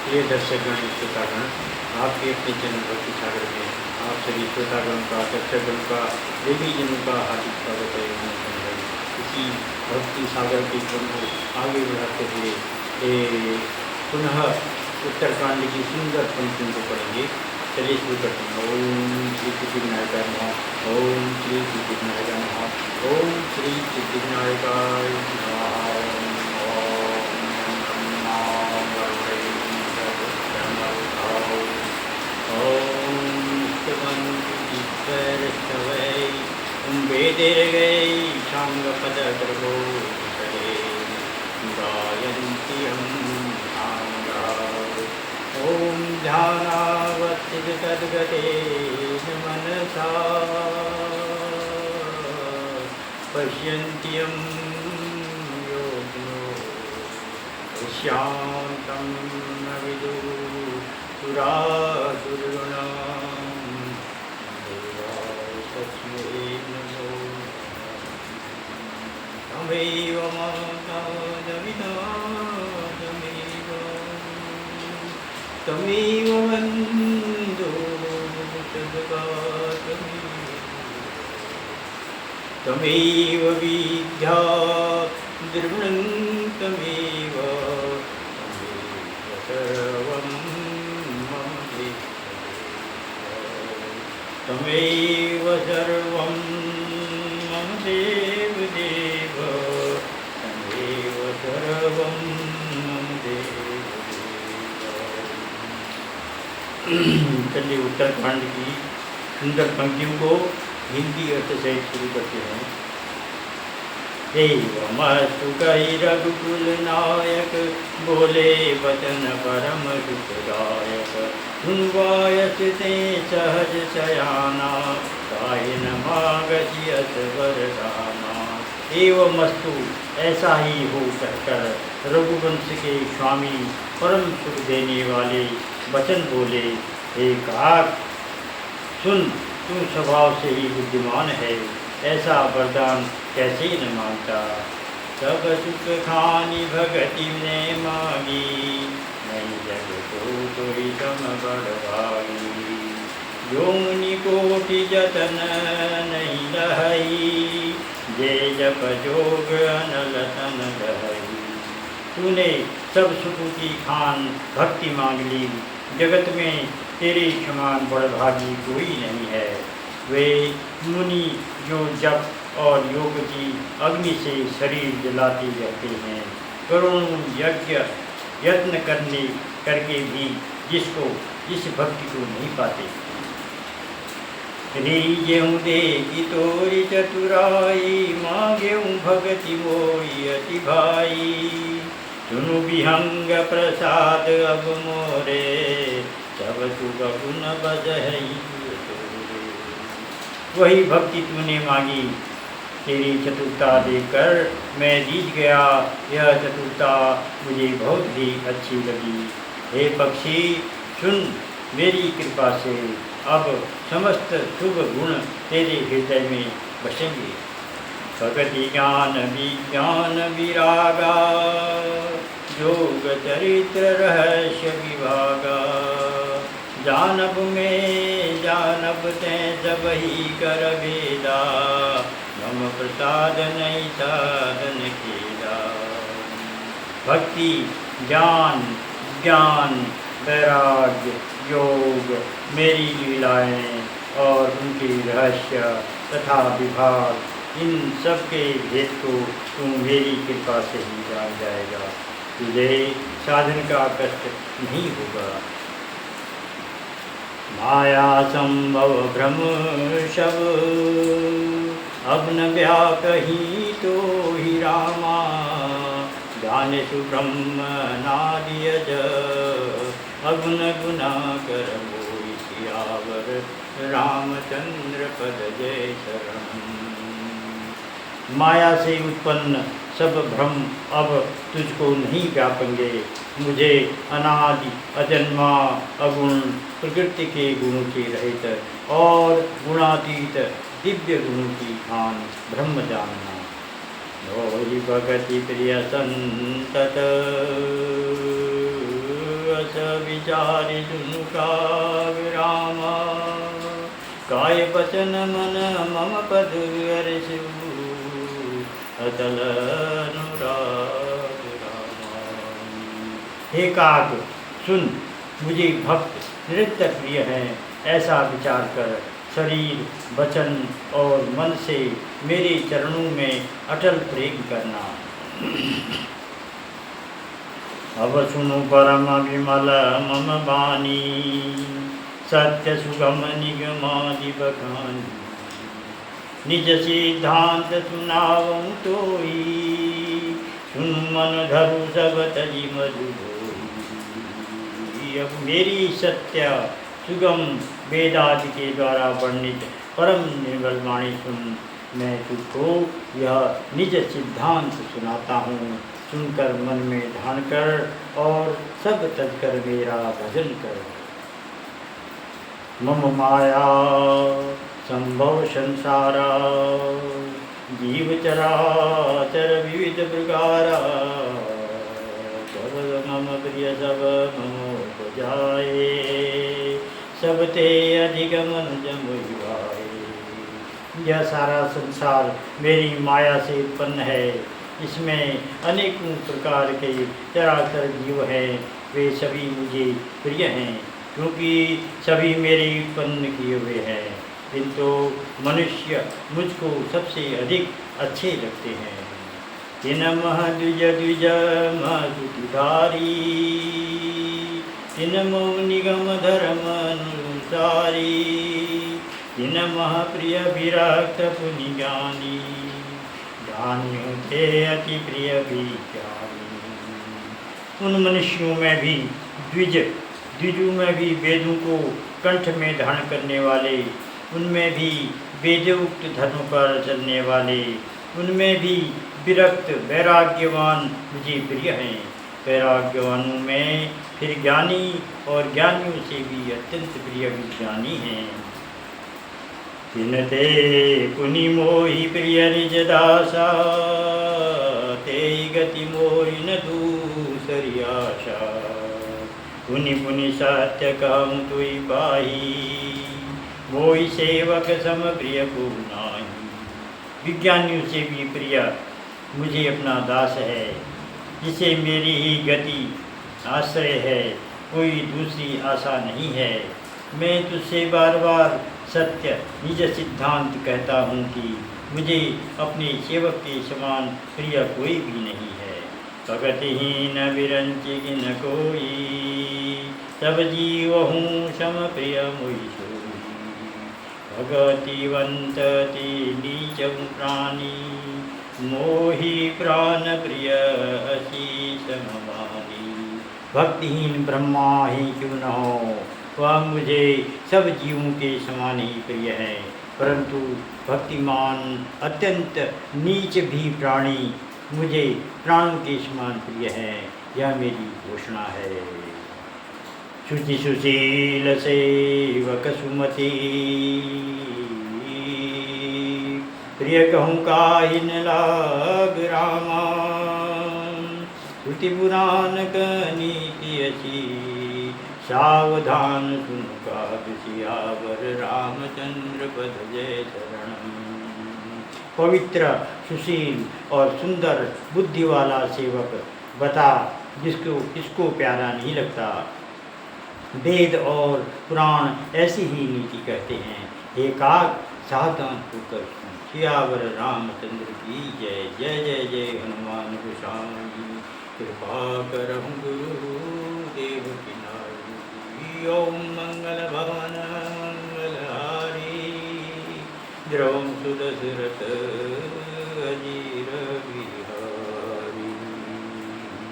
प्रिय दर्शकगण श्रोतागण, आपके अपने चैनल भक्ति सागर में आप सभी श्रोतागण का दर्शकगण का देवी जनों का हार्दिक स्वागत है। इसी भक्ति सागर के क्रम को आगे बढ़ाते हुए पुनः उत्तरकांड की सुंदर पंक्तियों को पढ़ेंगे। चलिए शुरू करते हैं। ओम श्री सिद्धिविनायकाय नमः। ओम श्री सिद्धिविनायकाय नमः। ओम श्री सिद्धिविनायकाय नमः। वेदिर्गै शांगपदगर्भो सरे गायन्त्यं ॐ ध्यानावस्थित तद्गतेन मनसा पश्यन्त्यं योगिनो शान्तं न विदुरासुरगणा तमेव तमेव वन्दो तमेव विद्या द्रविणं तमेव सर्वं मम तमेव सर्वं मम देव तमेव सर्वं मम देव। चलिए उत्तरकांड की सुंदर पंक्तियों को हिंदी अर्थ से शुरू करते हैं। एवमस्तु कहि रघुकुल नायक, बोले वचन परम सुखदायक। सुनवायस ते सहज सयाना, काहि न मागहि अस वरदाना। एवमस्तु ऐसा ही हो कहकर रघुवंश के स्वामी परम सुख देने वाले वचन बोले। हे काक सुन, तू स्वभाव से ही बुद्धिमान है, ऐसा वरदान कैसे न मानता। सब सुख खानी भगति ने मांगी, नहीं जग को ही सम बड़भागी। योनि कोटि जतन नहीं लहई, जे जप जोग अनल तन लहई। तूने सब सुख की खान भक्ति मांग ली, जगत में तेरे समान बड़भागी कोई नहीं है। वे मुनि जो जप और योग की अग्नि से शरीर जलाते रहते हैं, करोड़ों यत्न करके भी जिस भक्ति को नहीं पाते। रीजेऊ देगी तोरी चतुराई, मांगेऊ भगति मोई अति भाई। सुनु विहंग प्रसाद अब मोरे, सब सुख गुण बजहि। वही भक्ति तूने मांगी, तेरी चतुरता देखकर मैं रीझ गया। यह चतुरता मुझे बहुत ही अच्छी लगी। हे पक्षी सुन, मेरी कृपा से अब समस्त शुभ गुण तेरे हृदय में बसेंगे। भगति ज्ञान विज्ञान विरागा, योग चरित्र रहस्य विभागा। जानब में जानब ते सब ही कर वेदा, मम प्रसाद नहीं साधन केदा। भक्ति ज्ञान ज्ञान वैराग्य योग मेरी लीलाएं और उनके रहस्य तथा विभाग, इन सब के भेद को तू मेरी कृपा से ही जान जाएगा। तुझे साधन का कष्ट नहीं होगा। माया संभव भ्रम शव, अब न व्याकही तो ही रामा। जानेषु ब्रह्म नादियज, अगुण गुना कर मोहि सियावर। रामचंद्र पद जय शरण। माया से उत्पन्न सब भ्रम अब तुझको नहीं व्यापेंगे। मुझे अनादि अजन्मा अगुण प्रकृति के गुणों के रहित और गुणातीत दिव्य गुणों की खान ब्रह्म जानना। भोहि भगति प्रिय संतत बस विचारि सुनु काव्यराम। काय बचन मन मम पद हर्षु अतल अनुराग रामा। हे काग सुन, मुझे भक्त निरंतर प्रिय है, ऐसा विचार कर शरीर वचन और मन से मेरे चरणों में अटल प्रेम करना। अब सुनो परम विमल मम वाणी, सत्य सुगम निगमादि बखानी। निज सिद्धांत सुनावं तोई, सुन मन धरु सब तजी मधुबोई। अब मेरी सत्य सुगम वेदादि के द्वारा वर्णित परम निर्मल वाणी सुन। मैं तुझको यह निज सिद्धांत सुनाता हूँ, सुनकर मन में ध्यान कर और सब तज कर मेरा भजन कर। मम माया संभव संसारा, जीव चराचर विविध प्रकारा। सब मम प्रिय सब मम उपजाए, सब ते अधिक मनुज मुझाए। यह सारा संसार मेरी माया से उत्पन्न है, इसमें अनेकों प्रकार के चराचर जीव हैं, वे सभी मुझे प्रिय हैं, क्योंकि सभी मेरे उत्पन्न किए हुए हैं। किंतु मनुष्य मुझको सबसे अधिक अच्छे लगते हैं। तिन मह द्विज द्विज मधुधारी, तिन मोह निगम धर्म अनुसारी। तिन मह प्रिय विरक्त पुनि ज्ञानी, ज्ञानियों थे अति प्रिय विज्ञानी। उन मनुष्यों में भी द्विजों में भी वेदों को कंठ में धारण करने वाले, उनमें भी वेदोक्त धर्म पर चलने वाले, उनमें भी विरक्त वैराग्यवान मुझे प्रिय हैं। वैराग्यवानों में फिर ज्ञानी और ज्ञानियों से भी अत्यंत प्रिय विज्ञानी हैं। तिनते पुनि मोहि प्रिय निज दासा, ते गति मोहि न दूसरी आशा। पुनि पुनि सत्य कहूँ तुई पाही, मोहि सेवक सम प्रिय को नाही। विज्ञानियों से भी प्रिय मुझे अपना दास है, जिसे मेरी ही गति आश्रय है, कोई दूसरी आशा नहीं है। मैं तुझसे बार बार सत्य निज सिद्धांत कहता हूँ कि मुझे अपने सेवक के समान प्रिय कोई भी नहीं है। भगतिहीन विरंचि न कोई, सब जीव हूँ सम प्रिय मोहि सोई। भगतिवंत ती नीच प्राणी, मोहि प्राण प्रिय अशीष नमामि। भक्तिहीन ब्रह्मा ही क्यों न हो, वह मुझे सब जीवों के समान ही प्रिय है, परंतु भक्तिमान अत्यंत नीच भी प्राणी मुझे प्राणों के समान प्रिय है, यह मेरी घोषणा है। शुचि सुशील सेवक सुमति, प्रिय कहूँ काहिन लाग रामा। श्रुति पुराण नीति असी, सावधान सुन काग सियावर। रामचंद्र पद जय शरणम। पवित्र सुशील और सुंदर बुद्धि वाला सेवक बता, इसको प्यारा नहीं लगता। वेद और पुराण ऐसी ही नीति कहते हैं। हे काग सावधान होकर सुन। सियावर रामचंद्र की जय। जय जय जय हनुमान गोसाई। कृपा करहु गुरुदेव की नाई। ओम मंगल भवन मंगलहारी, द्रवम सुदशरथ अजीर वीर।